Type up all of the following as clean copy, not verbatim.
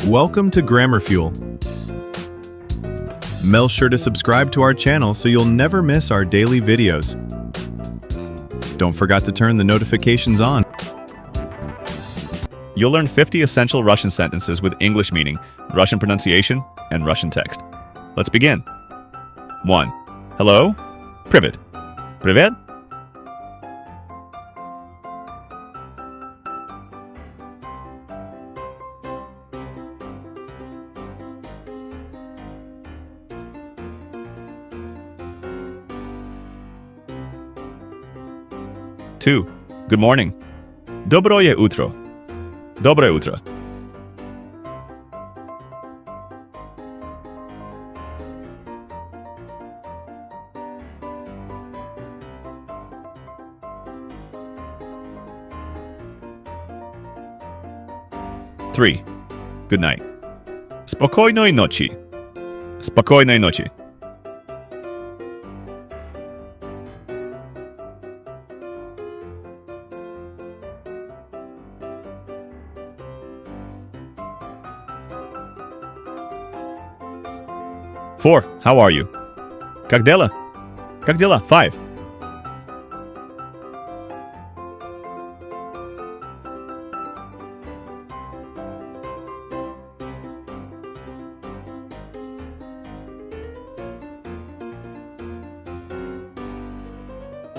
Welcome to Grammar Fuel. Make sure to subscribe to our channel so you'll never miss our daily videos. Don't forget to turn the notifications on. You'll learn 50 essential Russian sentences with English meaning, Russian pronunciation, and Russian text. Let's begin. 1. Hello? Привет. Привет? 2. Good morning. Доброе утро. Доброе утро. 3. Good night. Спокойной ночи. Спокойной ночи. 4. How are you? Как дела? Как дела? 5.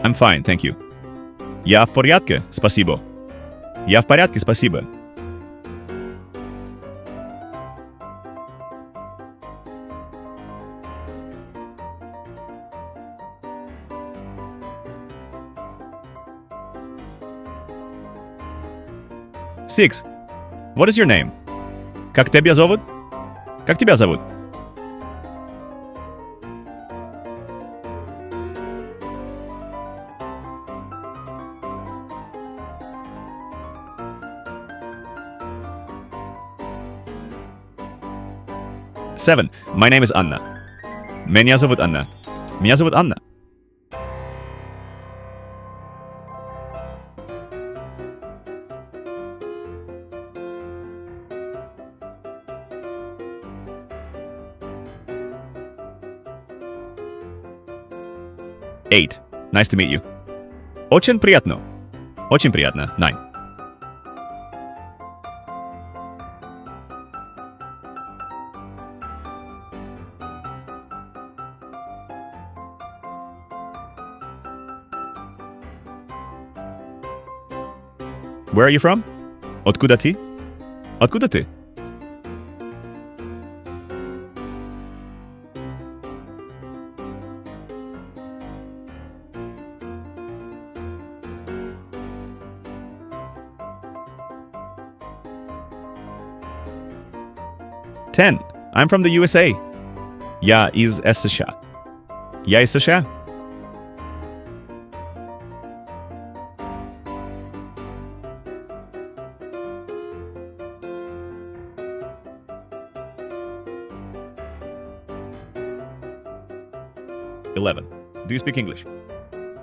I'm fine, thank you. Я в порядке, спасибо. Я в порядке, спасибо. 6. What is your name? Как тебя зовут? Как тебя зовут? 7. My name is Anna. Меня зовут Анна. Меня зовут Анна. 8. Nice to meet you. Очень приятно. Очень приятно. 9. Where are you from? Откуда ты? Откуда ты? 10. I'm from the USA. Я из США. Я из США. 11. Do you speak English?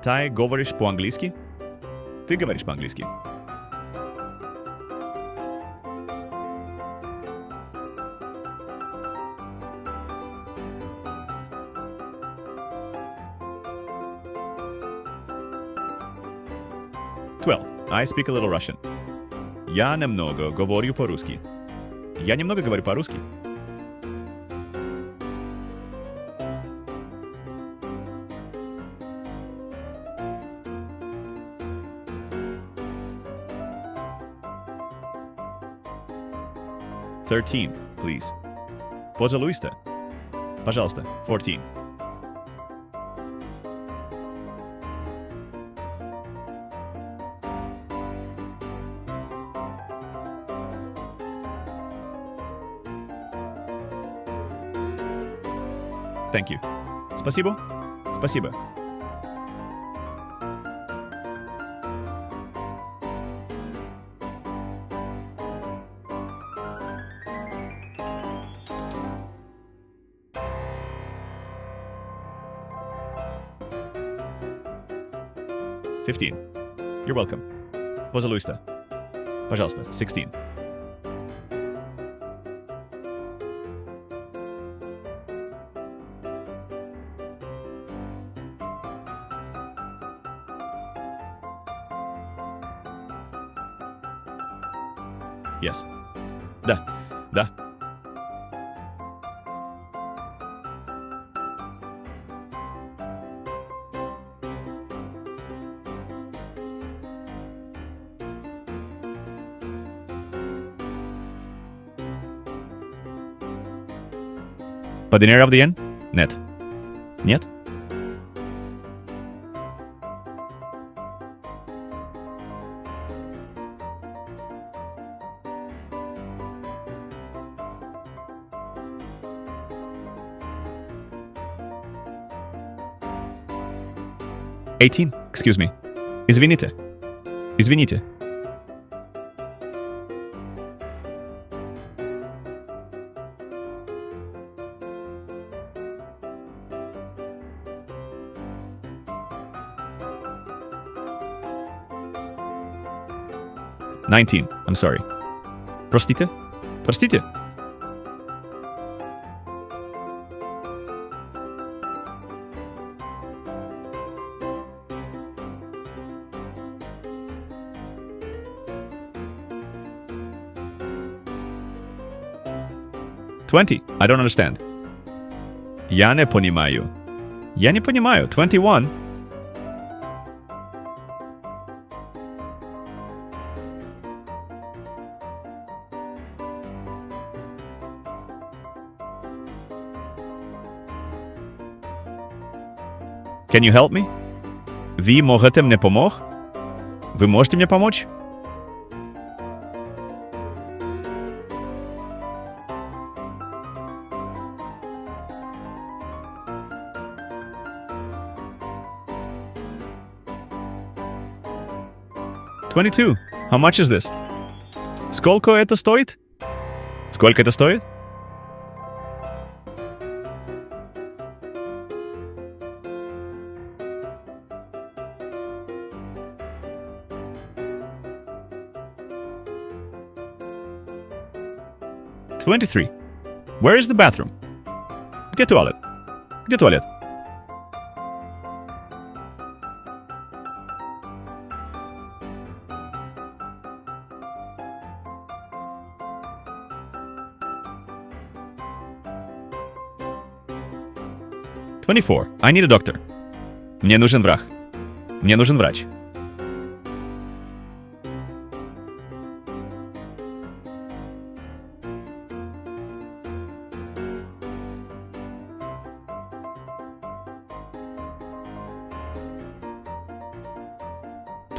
Ты говоришь по-английски? Ты говоришь по-английски. 12. I speak a little Russian. Я немного говорю по-русски. Я немного говорю по-русски. 13. Please. Пожалуйста. Пожалуйста. 14. Thank you. Спасибо. Спасибо. 15. You're welcome. Пожалуйста. Пожалуйста. 16. Yes. Да. Да. По dinner of the end? Нет. Нет? Eighteen. Excuse me. Извините. Извините. Nineteen. I'm sorry. Простите? Простите? Twenty. I don't understand. Я не понимаю. Я не понимаю. 21. Can you help me? Ви можете мне помочь? Вы можете мне помочь? $22. How much is this? Сколько это стоит? Сколько это стоит? $23. Where is the bathroom? Где туалет? Где туалет? $24. I need a doctor. Мне нужен врач. Мне нужен врач.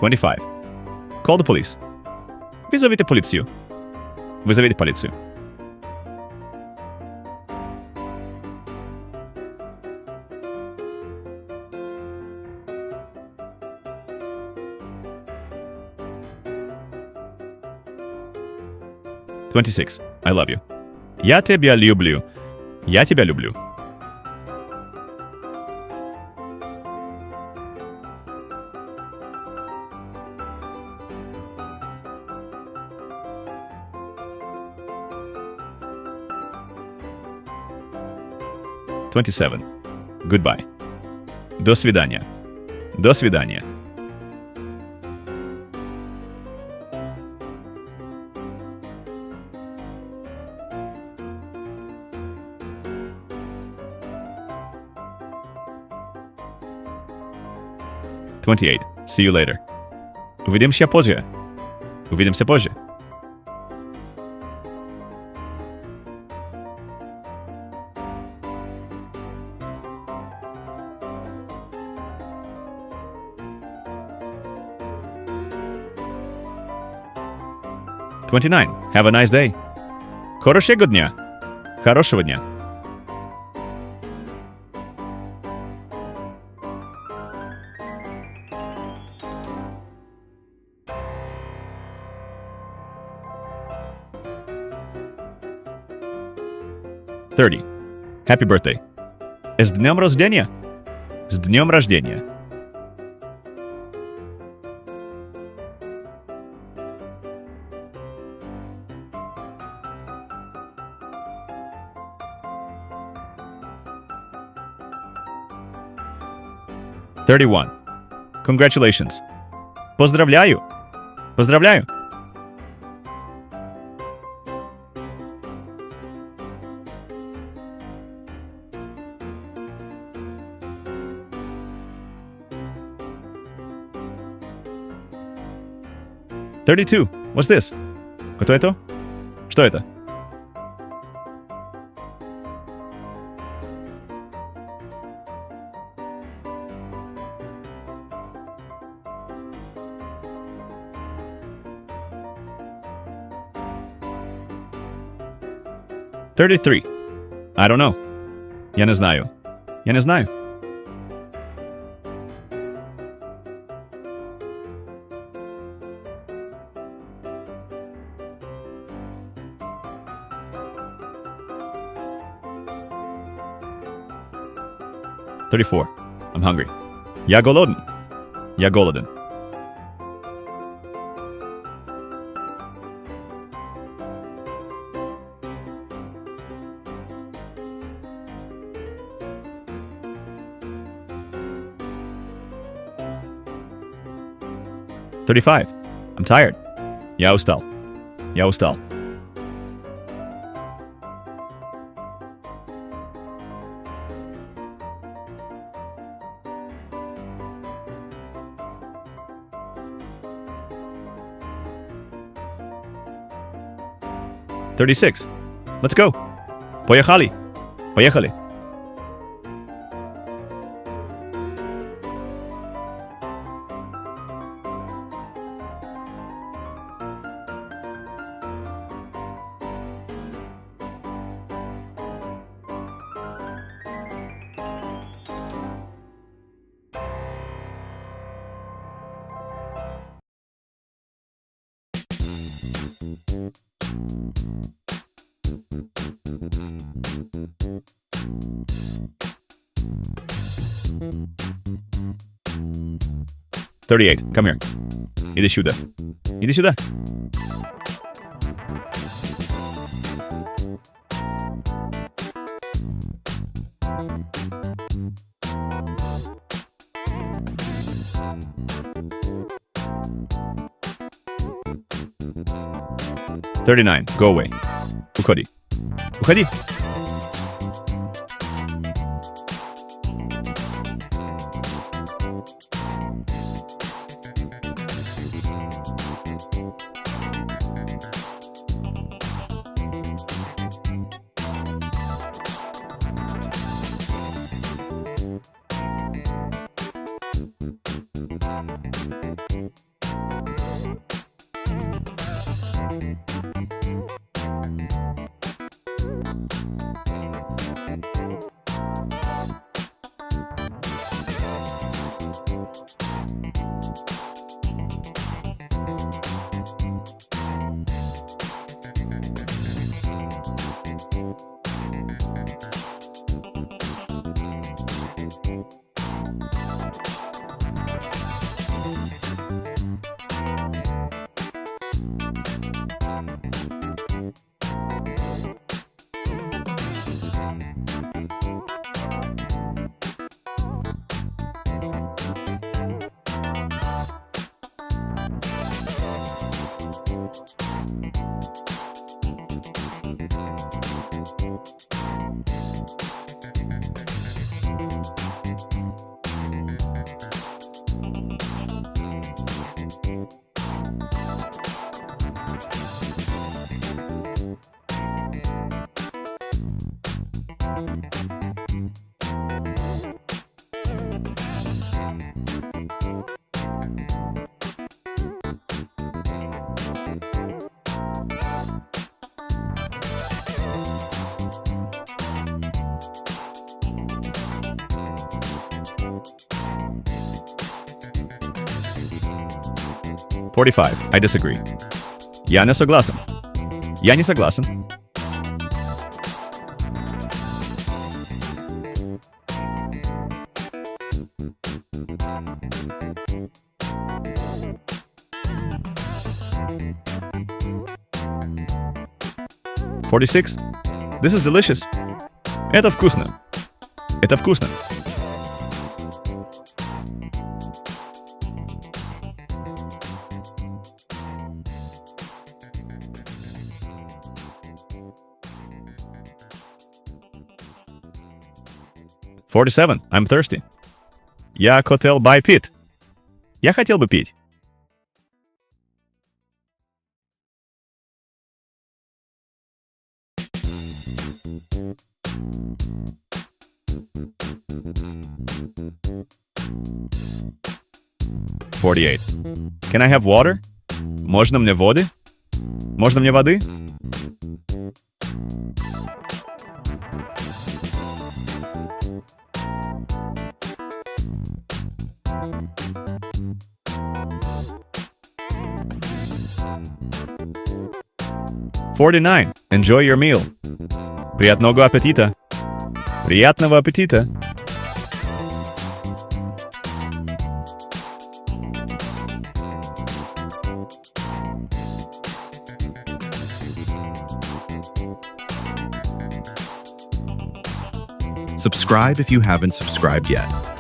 $25. Call the police. Вызовите полицию. Вызовите полицию. $26. I love you. Я тебя люблю. Я тебя люблю. $27. Goodbye. До свидания. До свидания. $28. See you later. Увидимся позже. Увидимся позже. $29. Have a nice day. Хорошего дня. Хорошего дня. $30. Happy birthday. С днем рождения. С днем рождения. $31. Congratulations. Поздравляю. Поздравляю. 32. What's this? Кто это? Что это? $33. I don't know. Я не знаю. Я не знаю. $34. I'm hungry. Я голоден. Я голоден. $35. I'm tired. Я устал. Я устал. $36. Let's go. Поехали. Поехали. $38. Come here. Иди сюда. Иди сюда. $39. Go away. Уходи. Уходи. $45. I disagree. Я не согласен. Я не согласен. $46. This is delicious. Это вкусно. Это вкусно. $47. I'm thirsty. Я хотел бы пить. Я хотел бы пить. 48. Can I have water? Можно мне воды? Можно мне воды? $49. Enjoy your meal. Приятного аппетита. Приятного аппетита. Subscribe if you haven't subscribed yet.